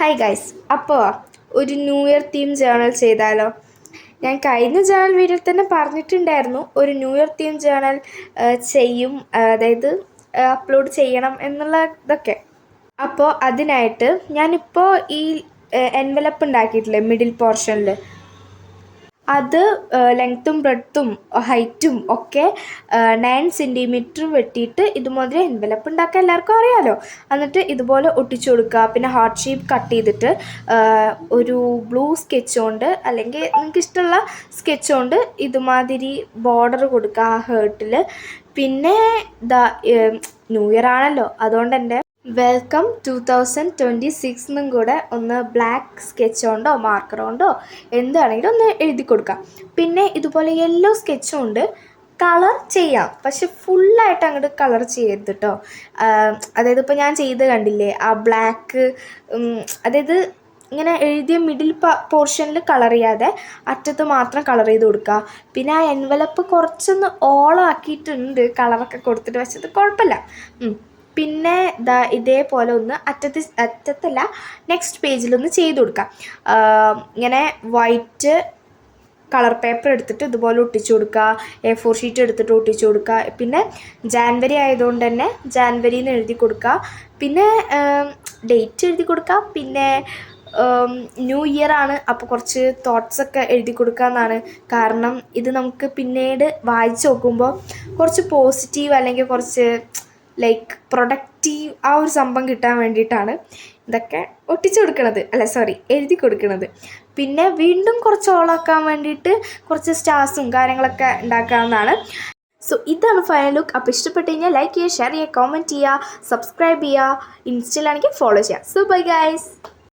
Hi guys, അപ്പോൾ ഒരു new year theme journal ചെയ്താലോ? ഞാൻ കഴിഞ്ഞ ജേണൽ വീഡിയോയിൽ തന്നെ പറഞ്ഞിട്ടുണ്ടായിരുന്നു ഒരു ന്യൂ ഇയർ തീം ജേണൽ ചെയ്യും, അതായത് അപ്ലോഡ് ചെയ്യണം എന്നുള്ള ഇതൊക്കെ. അപ്പോൾ അതിനായിട്ട് ഞാനിപ്പോൾ ഈ എൻവലപ്പ് ഉണ്ടാക്കിയിട്ടില്ലേ മിഡിൽ പോർഷനിൽ, അത് ലെങ്ത്തും ബ്രെഡ്ത്തും ഹൈറ്റും ഒക്കെ 9 സെൻറ്റിമീറ്റർ വെട്ടിയിട്ട് ഇതുമാതിരി എൻവലപ്പ് ഉണ്ടാക്കാൻ എല്ലാവർക്കും അറിയാമല്ലോ. എന്നിട്ട് ഇതുപോലെ ഒട്ടിച്ചു കൊടുക്കുക. പിന്നെ ഹാർട്ട് ഷേപ്പ് കട്ട് ചെയ്തിട്ട് ഒരു ബ്ലൂ സ്കെച്ച് കൊണ്ട് അല്ലെങ്കിൽ നിങ്ങൾക്ക് ഇഷ്ടമുള്ള സ്കെച്ച് കൊണ്ട് ഇതുമാതിരി ബോർഡർ കൊടുക്കുക ആ ഹേർട്ടിൽ. പിന്നെ ന്യൂ ഇയർ ആണല്ലോ, അതുകൊണ്ട് എൻ്റെ വെൽക്കം 2026 എന്നും കൂടെ ഒന്ന് ബ്ലാക്ക് സ്കെച്ച് കൊണ്ടോ മാർക്കർ കൊണ്ടോ എന്താണെങ്കിലും ഒന്ന് എഴുതി കൊടുക്കാം. പിന്നെ ഇതുപോലെ യെല്ലോ സ്കെച്ച് കൊണ്ട് കളർ ചെയ്യാം, പക്ഷെ ഫുള്ളായിട്ട് അങ്ങോട്ട് കളർ ചെയ്യരുത് കേട്ടോ. അതായത് ഇപ്പോൾ ഞാൻ ചെയ്ത് കണ്ടില്ലേ ആ ബ്ലാക്ക്, അതായത് ഇങ്ങനെ എഴുതിയ മിഡിൽ പോർഷനിൽ കളർ ചെയ്യാതെ അറ്റത്ത് മാത്രം കളർ ചെയ്ത് കൊടുക്കുക. പിന്നെ ആ എൻവലപ്പ് കുറച്ചൊന്ന് ഓളാക്കിയിട്ടുണ്ട് കളറൊക്കെ കൊടുത്തിട്ട്, വെച്ചത് കുഴപ്പമില്ല. പിന്നെ ഇതേപോലെ ഒന്ന് അറ്റത്തല്ല നെക്സ്റ്റ് പേജിലൊന്ന് ചെയ്ത് കൊടുക്കാം. ഇങ്ങനെ വൈറ്റ് കളർ പേപ്പർ എടുത്തിട്ട് ഇതുപോലെ ഒട്ടിച്ചു കൊടുക്കുക. A4 ഷീറ്റ് എടുത്തിട്ട് ഒട്ടിച്ചു കൊടുക്കുക. പിന്നെ ജാൻവരി ആയതുകൊണ്ട് തന്നെ ജാൻവരിന്ന് എഴുതി കൊടുക്കുക. പിന്നെ ഡേറ്റ് എഴുതി കൊടുക്കുക. പിന്നെ ന്യൂ ഇയർ ആണ്, അപ്പോൾ കുറച്ച് തോട്ട്സൊക്കെ എഴുതി കൊടുക്കുക എന്നാണ്. കാരണം ഇത് നമുക്ക് പിന്നീട് വായിച്ച് നോക്കുമ്പോൾ കുറച്ച് പോസിറ്റീവ് അല്ലെങ്കിൽ കുറച്ച് ലൈക്ക് പ്രൊഡക്റ്റീവ് ആ ഒരു സംഭവം കിട്ടാൻ വേണ്ടിയിട്ടാണ് ഇതൊക്കെ ഒട്ടിച്ചു കൊടുക്കണത്, എഴുതി കൊടുക്കണത്. പിന്നെ വീണ്ടും കുറച്ച് ഓളാക്കാൻ വേണ്ടിയിട്ട് കുറച്ച് സ്റ്റാർസും കാര്യങ്ങളൊക്കെ ഉണ്ടാക്കാവുന്നതാണ്. സോ ഇതാണ് ഫൈനൽ ലുക്ക്. അപ്പോൾ ഇഷ്ടപ്പെട്ട് കഴിഞ്ഞാൽ ലൈക്ക് ചെയ്യുക, ഷെയർ ചെയ്യുക, കമൻറ്റ് ചെയ്യുക, സബ്സ്ക്രൈബ് ചെയ്യുക, ഇൻസ്റ്റയിലാണെങ്കിൽ ഫോളോ ചെയ്യുക. So bye guys.